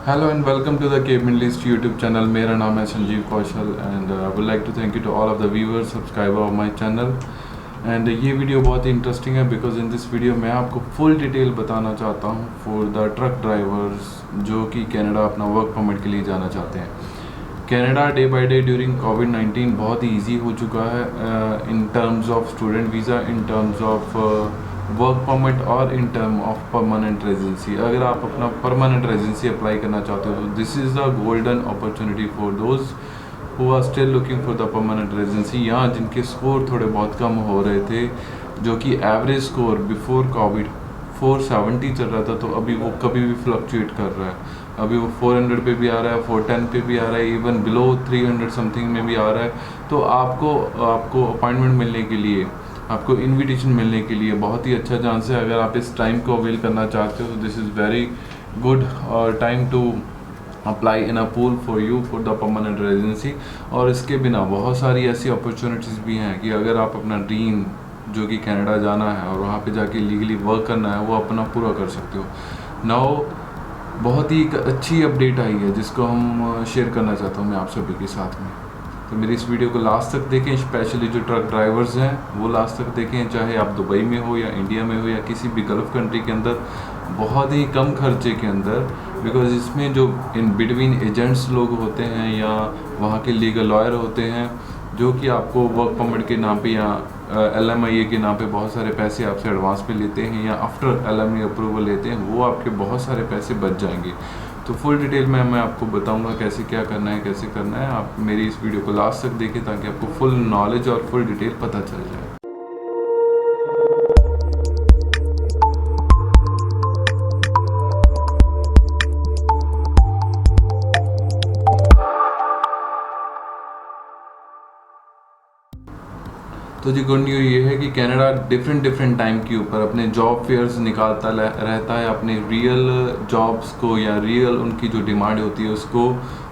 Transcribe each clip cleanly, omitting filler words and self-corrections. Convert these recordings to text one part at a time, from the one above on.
Hello and welcome to the Cape Middle East YouTube channel. मेरा नाम है Sanjeev Kaushal and I would like to thank you to all of the viewers, subscriber of my channel. And ये video बहुत ही interesting है because in this video मैं आपको full detail बताना चाहता हूँ for the truck drivers जो कि कनाडा अपना वर्क परमिट के लिए जाना चाहते हैं. Canada day by day during कोविड-19 बहुत ही ईजी हो चुका है in terms of student visa, in terms of work permit और in term of permanent residency. अगर आप अपना परमानेंट रेजिडेंसी अप्लाई करना चाहते हो तो this is the golden opportunity for those who are still looking for the permanent residency. यहाँ जिनके स्कोर थोड़े बहुत कम हो रहे थे, जो कि एवरेज स्कोर बिफोर कोविड 470 चल रहा था, तो अभी वो कभी भी फ्लक्चुएट कर रहा है. अभी वो 400 पे भी आ रहा है, 410 पे भी आ रहा है, इवन बिलो 300 समथिंग में भी आ रहा है. तो आपको अपॉइंटमेंट मिलने के लिए, आपको इनविटेशन मिलने के लिए बहुत ही अच्छा चांस है. अगर आप इस टाइम को अवेल करना चाहते हो तो this is very good time to apply in a pool for you for the permanent residency. और इसके बिना बहुत सारी ऐसी अपॉर्चुनिटीज़ भी हैं कि अगर आप अपना ड्रीम जो कि कनाडा जाना है और वहाँ पे जाके लीगली वर्क करना है, वो अपना पूरा कर सकते हो. नाउ बहुत ही एक अच्छी अपडेट आई है जिसको हम शेयर करना चाहता हूँ मैं आप सभी के साथ में. तो मेरी इस वीडियो को लास्ट तक देखें, स्पेशली जो ट्रक ड्राइवर्स हैं वो लास्ट तक देखें, चाहे आप दुबई में हो या इंडिया में हो या किसी भी गल्फ़ कंट्री के अंदर, बहुत ही कम खर्चे के अंदर. बिकॉज इसमें जो इन बिटवीन एजेंट्स लोग होते हैं या वहाँ के लीगल लॉयर होते हैं जो कि आपको वर्क परमिट के नाम पे या LMIA के नाम पे बहुत सारे पैसे आपसे एडवांस पे लेते हैं या आफ्टर LMIA अप्रूवल लेते हैं, वो आपके बहुत सारे पैसे बच जाएंगे. तो फुल डिटेल में मैं आपको बताऊंगा कैसे क्या करना है, कैसे करना है. आप मेरी इस वीडियो को लास्ट तक देखें ताकि आपको फुल नॉलेज और फुल डिटेल पता चल जाए. तो जी गुड न्यूज़ ये है कि कनाडा डिफरेंट टाइम के ऊपर अपने जॉब फेयर्स निकालता रहता है अपने रियल जॉब्स को या रियल उनकी जो डिमांड होती है उसको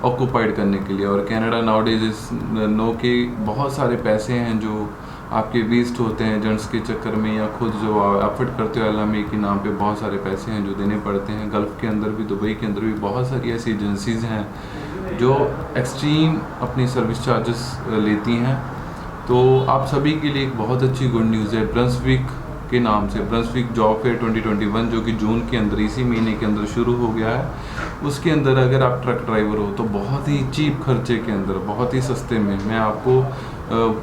ऑक्यूपाइड करने के लिए. और कनाडा नाउडेज इस नो के बहुत सारे पैसे हैं जो आपके वेस्ट होते हैं एजेंट्स के चक्कर में, या खुद जो एफर्ट करते हो LMIA के नाम पे बहुत सारे पैसे हैं जो देने पड़ते हैं. गल्फ़ के अंदर भी, दुबई के अंदर भी बहुत सारी ऐसी एजेंसीज़ हैं जो एक्सट्रीम अपनी सर्विस चार्जेस लेती हैं. तो आप सभी के लिए एक बहुत अच्छी गुड न्यूज़ है. ब्रंसविक के नाम से ब्रंसविक जॉब फेयर 2021 जो कि जून के अंदर, इसी महीने के अंदर शुरू हो गया है, उसके अंदर अगर आप ट्रक ड्राइवर हो तो बहुत ही चीप खर्चे के अंदर, बहुत ही सस्ते में, मैं आपको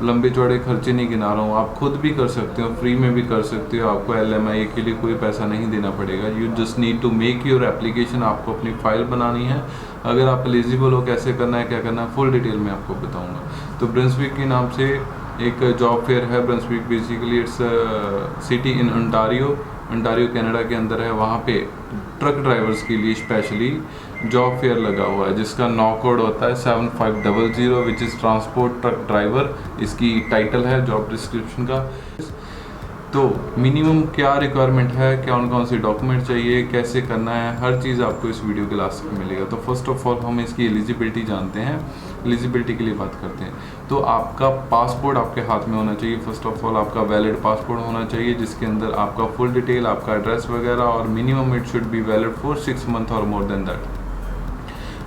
लंबे चौड़े खर्चे नहीं गिना रहा हूँ, आप खुद भी कर सकते हो, फ्री में भी कर सकते हो. आपको LMIA के लिए कोई पैसा नहीं देना पड़ेगा. You just need to make your application. आपको अपनी फ़ाइल बनानी है. अगर आप एलिजिबल हो, कैसे करना है, क्या करना है, फुल डिटेल में आपको बताऊँगा. तो ब्रंसविक के नाम से एक जॉब फेयर है. Brunswick basically it's city in Ontario Canada के अंदर है. वहाँ पे ट्रक ड्राइवर्स के लिए स्पेशली जॉब फेयर लगा हुआ है जिसका नॉ कोड होता है 7500 which is transport truck driver. इसकी टाइटल है जॉब डिस्क्रिप्शन का. तो मिनिमम क्या रिक्वायरमेंट है, कौन से डॉक्यूमेंट चाहिए, कैसे करना है, हर चीज़ आपको इस वीडियो के लास्ट में मिलेगा. तो फर्स्ट ऑफ ऑल हम इसकी एलिजिबिलिटी जानते हैं, एलिजिबिलिटी के लिए बात करते हैं. तो आपका पासपोर्ट आपके हाथ में होना चाहिए. फर्स्ट ऑफ ऑल आपका वैलिड पासपोर्ट होना चाहिए जिसके अंदर आपका फुल डिटेल, आपका एड्रेस वगैरह, और minimum it should be valid for 6 month और more than that.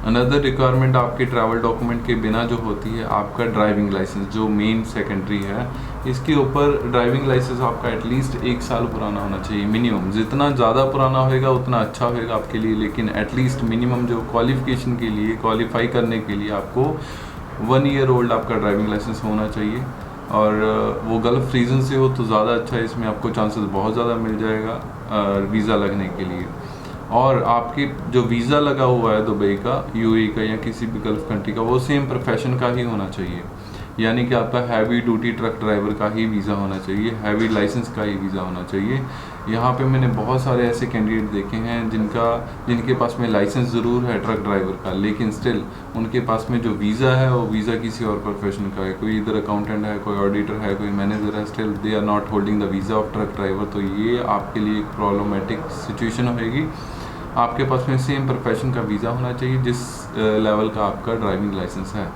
Another requirement आपके ट्रैवल डॉक्यूमेंट के बिना जो होती है, आपका ड्राइविंग लाइसेंस जो मेन सेकेंडरी है. इसके ऊपर ड्राइविंग लाइसेंस आपका एटलीस्ट 1 साल पुराना होना चाहिए मिनिमम. जितना ज़्यादा पुराना होएगा उतना अच्छा होएगा आपके लिए, लेकिन एटलीस्ट मिनिमम जो क्वालिफिकेशन के लिए, क्वालिफाई करने के लिए आपको 1 ईयर ओल्ड आपका ड्राइविंग लाइसेंस होना चाहिए. और वो गल्फ़ रीजन से हो तो ज़्यादा अच्छा है, इसमें आपको चांसेस बहुत ज़्यादा मिल जाएगा वीज़ा लगने के लिए. और आपके जो वीज़ा लगा हुआ है दुबई का, UAE का या किसी भी गल्फ़ कंट्री का, वो सेम प्रोफेशन का ही होना चाहिए. यानी कि आपका हैवी ड्यूटी ट्रक ड्राइवर का ही वीज़ा होना चाहिए, हैवी लाइसेंस का ही वीज़ा होना चाहिए. यहाँ पे मैंने बहुत सारे ऐसे कैंडिडेट देखे हैं जिनके पास में लाइसेंस ज़रूर है ट्रक ड्राइवर का, लेकिन स्टिल उनके पास में जो वीज़ा है वो वीज़ा किसी और प्रोफेशन का है. कोई इधर अकाउंटेंट है, कोई ऑडिटर है, कोई मैनेजर है, still they are not holding the visa of truck driver. तो ये आपके लिए एक प्रॉब्लमेटिक सिचुएशन होगी. आपके पास में सेम प्रोफेशन का वीज़ा होना चाहिए जिस लेवल का आपका ड्राइविंग लाइसेंस है.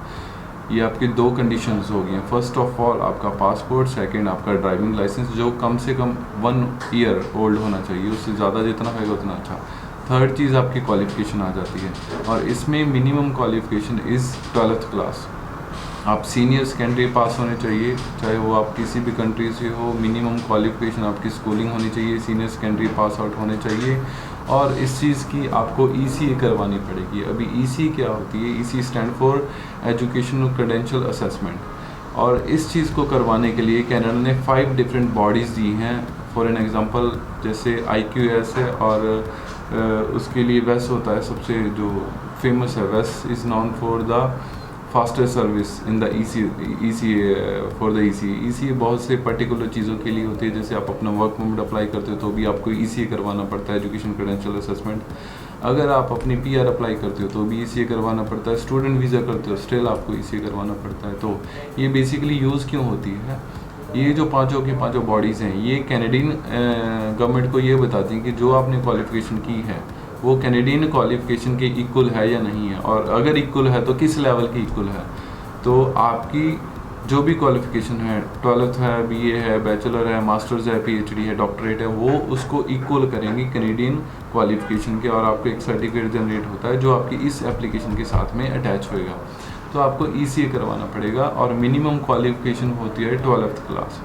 ये आपकी 2 कंडीशंस हो गई हैं. फर्स्ट ऑफ ऑल आपका पासपोर्ट, सेकंड आपका ड्राइविंग लाइसेंस जो कम से कम 1 ईयर ओल्ड होना चाहिए. उससे ज़्यादा जितना होगा उतना अच्छा. थर्ड चीज़ आपकी क्वालिफ़िकेशन आ जाती है, और इसमें minimum qualification is 12th class. आप सीनियर सेकेंडरी पास होने चाहिए, चाहे वो आप किसी भी कंट्री से हो। मिनिमम क्वालिफ़िकेशन आपकी स्कूलिंग होनी चाहिए, सीनियर सेकेंडरी पास आउट होने चाहिए। और इस चीज़ की आपको ECA करवानी पड़ेगी। अभी ECA क्या होती है? ECA stand for educational credential assessment. और इस चीज़ को करवाने के लिए कनाडा ने 5 डिफरेंट बॉडीज़ दी हैं। फॉर एन एग्ज़ाम्पल जैसे IQS है, और उसके लिए वेस होता है, सबसे जो फेमस है। वेस is non for the faster service in the ECA for the ECA बहुत से पर्टिकुलर चीज़ों के लिए होती है। जैसे आप अपना वर्क परमिट अप्लाई करते हो तो भी आपको ECA करवाना पड़ता है, एजुकेशन क्रेडेंशियल असेसमेंट। अगर आप अपनी PR अप्लाई करते हो तो भी ECA करवाना पड़ता है। स्टूडेंट वीज़ा करते हो स्टिल आपको ECA करवाना पड़ता है। तो ये बेसिकली यूज़ क्यों होती है? ये जो पांचों की पांचों बॉडीज़ हैं, ये कैनेडियन गवर्नमेंट को ये बताती हैं कि जो आपने क्वालिफ़िकेशन की है वो कैनेडियन क्वालिफ़िकेशन के इक्वल है या नहीं है, और अगर इक्वल है तो किस लेवल की इक्वल है। तो आपकी जो भी क्वालिफ़िकेशन है, 12th है, BA है, बैचलर है, मास्टर्स है, PhD है, डॉक्टरेट है, वो उसको इक्वल करेंगे कैनेडियन क्वालिफ़िकेशन के, और आपको एक सर्टिफिकेट जनरेट होता है जो आपकी इस एप्लीकेशन के साथ में अटैच होएगा। तो आपको ECA करवाना पड़ेगा, और मिनिमम क्वालिफ़िकेशन होती है 12th क्लास।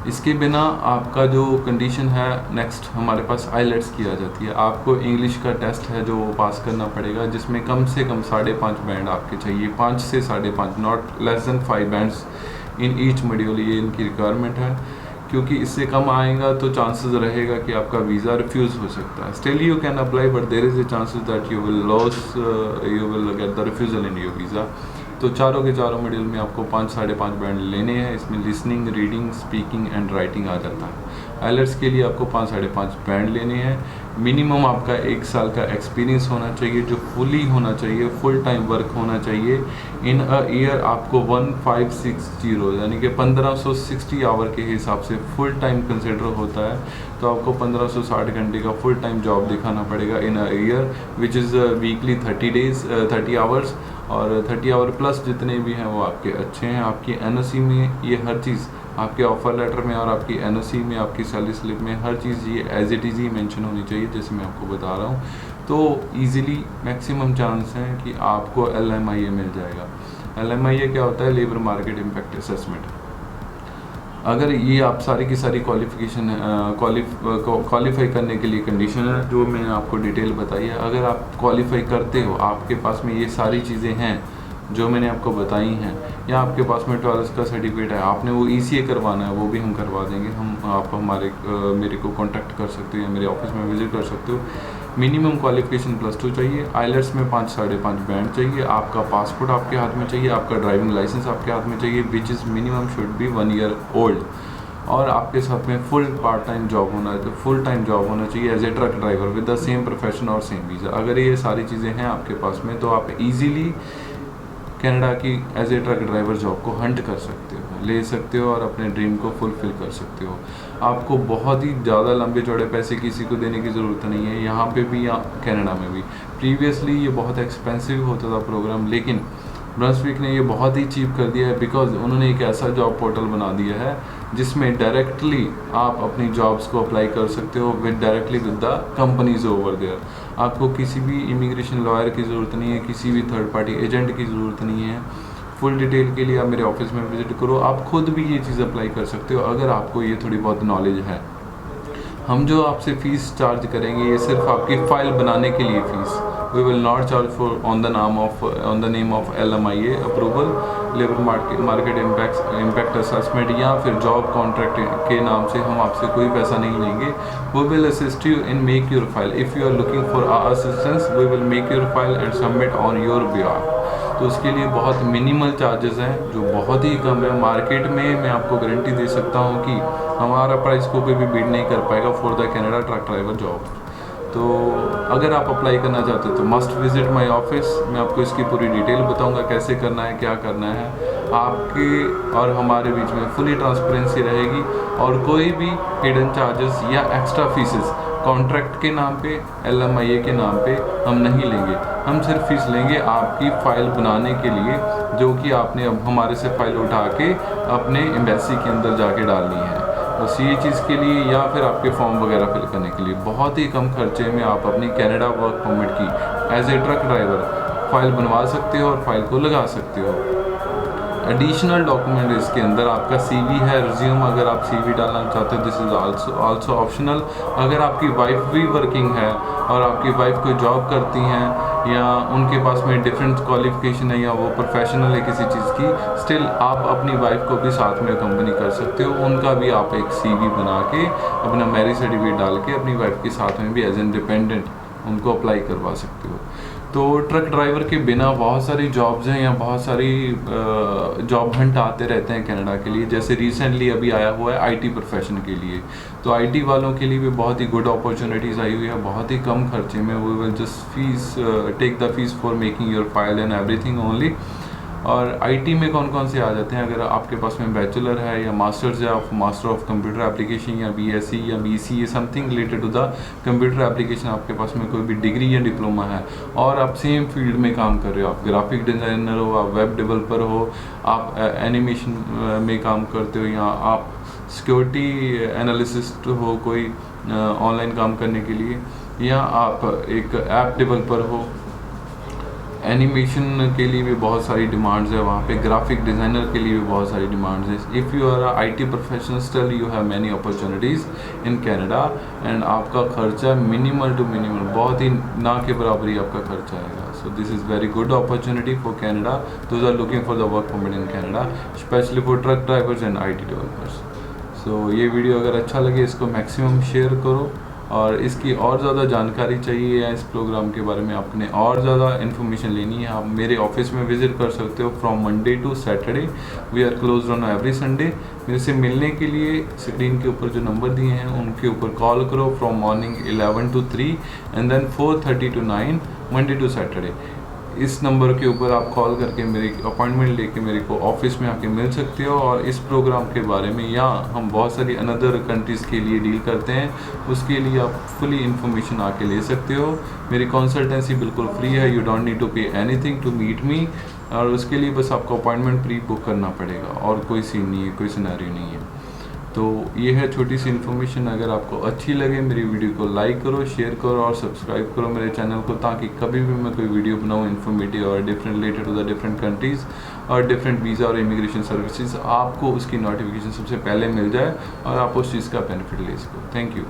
इसके बिना आपका जो कंडीशन है, नेक्स्ट हमारे पास IELTS की आ जाती है। आपको इंग्लिश का टेस्ट है जो वो पास करना पड़ेगा, जिसमें कम से कम 5.5 बैंड आपके चाहिए, 5 से 5.5, not less than 5 bands in each module. ये इनकी रिक्वायरमेंट है, क्योंकि इससे कम आएगा तो चांसेस रहेगा कि आपका वीज़ा रिफ्यूज़ हो सकता है। Still you can apply, but there is a chances that you will get the refusal in your visa. तो चारों के चारों मॉड्यूल में आपको 5-5.5 बैंड लेने हैं। इसमें listening, reading, speaking and writing आ जाता है। IELTS के लिए आपको 5-5.5 बैंड लेने हैं। मिनिमम आपका 1 साल का एक्सपीरियंस होना चाहिए, जो फुली होना चाहिए, फुल टाइम वर्क होना चाहिए। इन अ ईयर आपको 1560 यानी कि 1560 आवर के हिसाब से फुल टाइम कंसिडर होता है। तो आपको 1560 घंटे का फुल टाइम जॉब दिखाना पड़ेगा in a year, which is weekly 30 hours, और 30 आवर प्लस जितने भी हैं वो आपके अच्छे हैं। आपकी NOC में ये हर चीज़, आपके ऑफर लेटर में और आपकी NOC में, आपकी सैलरी स्लिप में हर चीज़ ये एज इट इज़ ही मेंशन होनी चाहिए, जैसे मैं आपको बता रहा हूँ। तो इजीली मैक्सिमम चांस हैं कि आपको LMIA मिल जाएगा। LMIA क्या होता है? Labour market impact assessment. अगर ये आप सारी की सारी क्वालिफ़िकेशन क्वालिफाई करने के लिए कंडीशन है जो मैंने आपको डिटेल बताई है। अगर आप क्वालिफाई करते हो, आपके पास में ये सारी चीज़ें हैं जो मैंने आपको बताई हैं, या आपके पास में 12th का सर्टिफिकेट है, आपने वो ECA करवाना है, वो भी हम करवा देंगे। आप मेरे को कांटेक्ट कर सकते हो या मेरे ऑफिस में विजिट कर सकते हो। मिनिमम क्वालिफ़िकेशन +2 चाहिए। IELTS में 5-5.5 बैंड चाहिए। आपका पासपोर्ट आपके हाथ में चाहिए, आपका ड्राइविंग लाइसेंस आपके हाथ में चाहिए, which is minimum should be 1 year old. और आपके साथ में फुल टाइम जॉब होना चाहिए as a truck driver with the same profession और सेम वीज़ा। अगर ये सारी चीज़ें हैं आपके पास में तो आप इजीली कनाडा की as a truck driver job को हंट कर सकते हो, ले सकते हो और अपने ड्रीम को फुलफ़िल कर सकते हो। आपको बहुत ही ज़्यादा लंबे चौड़े पैसे किसी को देने की ज़रूरत नहीं है, यहाँ पे भी या कनाडा में भी। प्रीवियसली ये बहुत एक्सपेंसिव होता था प्रोग्राम, लेकिन ब्रंसविक ने ये बहुत ही चीप कर दिया है, बिकॉज उन्होंने एक ऐसा जॉब पोर्टल बना दिया है जिसमें डायरेक्टली आप अपनी जॉब्स को अप्लाई कर सकते हो directly with the companies over there. आपको किसी भी इमिग्रेशन लॉयर की ज़रूरत नहीं है, किसी भी थर्ड पार्टी एजेंट की ज़रूरत नहीं है। फुल डिटेल के लिए आप मेरे ऑफिस में विजिट करो। आप खुद भी ये चीज़ अप्लाई कर सकते हो अगर आपको ये थोड़ी बहुत नॉलेज है। हम जो आपसे फ़ीस चार्ज करेंगे ये सिर्फ आपकी फ़ाइल बनाने के लिए fees. We will not charge for on the name of LMIA approval, labour market impact assessment या फिर जॉब कॉन्ट्रैक्ट के नाम से हम आपसे कोई पैसा नहीं लेंगे। We will assist you in make your file. If you are looking for our assistance we will make your file and submit on your behalf. तो उसके लिए बहुत मिनिमल चार्जेस हैं जो बहुत ही कम है। मार्केट में मैं आपको गारंटी दे सकता हूँ कि हमारा प्राइस को कोई भी बीट नहीं कर पाएगा for the Canada truck driver job. तो अगर आप अप्लाई करना चाहते हो तो मस्ट विजिट माय ऑफिस। मैं आपको इसकी पूरी डिटेल बताऊंगा कैसे करना है, क्या करना है। आपके और हमारे बीच में फुली ट्रांसपेरेंसी रहेगी और कोई भी हिडन चार्जेस या एक्स्ट्रा फीसेस कॉन्ट्रैक्ट के नाम पे, LMIA के नाम पे हम नहीं लेंगे। हम सिर्फ फीस लेंगे आपकी फ़ाइल बनाने के लिए, जो कि आपने अब हमारे से फ़ाइल उठा के अपने एम्बेसी के अंदर जाके डालनी है। बस ये चीज़ के लिए, या फिर आपके फॉर्म वगैरह फिल करने के लिए बहुत ही कम खर्चे में आप अपनी कनाडा वर्क परमिट की as a truck driver file बनवा सकते हो और फाइल को लगा सकते हो। एडिशनल डॉक्यूमेंट इसके अंदर आपका सीवी है, रिज्यूम अगर आप सीवी डालना चाहते हो, दिस इज़ आल्सो ऑप्शनल। अगर आपकी वाइफ भी वर्किंग है और आपकी वाइफ कोई जॉब करती हैं या उनके पास में डिफरेंट क्वालिफिकेशन है या वो प्रोफेशनल है किसी चीज़ की, स्टिल आप अपनी वाइफ को भी साथ में अकम्पनी कर सकते हो। उनका भी आप एक सीवी बना के अपना मैरिज सर्टिफिकेट डाल के अपनी वाइफ के साथ में भी एज एन डिपेंडेंट उनको अप्लाई करवा सकते हो। तो ट्रक ड्राइवर के बिना बहुत सारी जॉब्स हैं या बहुत सारी जॉब हंट आते रहते हैं कनाडा के लिए। जैसे रिसेंटली अभी आया हुआ है आईटी प्रोफेशन के लिए, तो आईटी वालों के लिए भी बहुत ही गुड अपॉर्चुनिटीज़ आई हुई है, बहुत ही कम खर्चे में। We will just take the fees for making your file and everything only. और आईटी में कौन कौन से आ जाते हैं, अगर आपके पास में बैचलर है या मास्टर्स है, आप मास्टर ऑफ कंप्यूटर एप्लीकेशन या बीएससी या BCA something related to the computer application, आपके पास में कोई भी डिग्री या डिप्लोमा है और आप सेम फील्ड में काम कर रहे हो, आप ग्राफिक डिज़ाइनर हो, आप वेब डेवलपर हो, आप एनिमेशन में काम करते हो, या आप सिक्योरिटी एनालिसिस्ट हो कोई ऑनलाइन काम करने के लिए, या आप एक ऐप डेवलपर हो। एनिमेशन के लिए भी बहुत सारी डिमांड्स है वहाँ पे, ग्राफिक डिज़ाइनर के लिए भी बहुत सारी डिमांड्स है। If you are a IT professional still you have many opportunities in Canada and आपका खर्चा मिनिमल टू मिनिमल, बहुत ही ना के बराबर ही आपका खर्चा आएगा। So this is very good opportunity for Canada, those are looking for the work permit in Canada, especially for truck drivers and IT developers. So ये वीडियो अगर अच्छा लगे इसको मैक्सिमम शेयर करो, और इसकी और ज़्यादा जानकारी चाहिए या इस प्रोग्राम के बारे में आपने और ज़्यादा इन्फॉर्मेशन लेनी है, आप मेरे ऑफिस में विज़िट कर सकते हो from Monday to Saturday. We are close on every Sunday. मेरे से मिलने के लिए स्क्रीन के ऊपर जो नंबर दिए हैं उनके ऊपर कॉल करो from morning 11 to 3 and then 4:30 to 9 Monday to Saturday. इस नंबर के ऊपर आप कॉल करके मेरी अपॉइंटमेंट लेके मेरे को ऑफिस में आके मिल सकते हो, और इस प्रोग्राम के बारे में या हम बहुत सारी अनदर कंट्रीज़ के लिए डील करते हैं, उसके लिए आप फुली इन्फॉर्मेशन आके ले सकते हो। मेरी कंसल्टेंसी बिल्कुल फ्री है, you don't need to pay anything to meet me, और उसके लिए बस आपको अपॉइंटमेंट प्री बुक करना पड़ेगा और कोई सीन नहीं है, कोई सिनेरियो नहीं है। तो ये है छोटी सी इन्फॉर्मेशन। अगर आपको अच्छी लगे मेरी वीडियो को लाइक करो, शेयर करो और सब्सक्राइब करो मेरे चैनल को, ताकि कभी भी मैं कोई वीडियो बनाऊँ इन्फॉर्मेटिव और different related to the different countries और डिफरेंट वीज़ा और इमिग्रेशन सर्विसेज, आपको उसकी नोटिफिकेशन सबसे पहले मिल जाए और आप उस चीज़ का बेनिफिट ले सको। Thank you.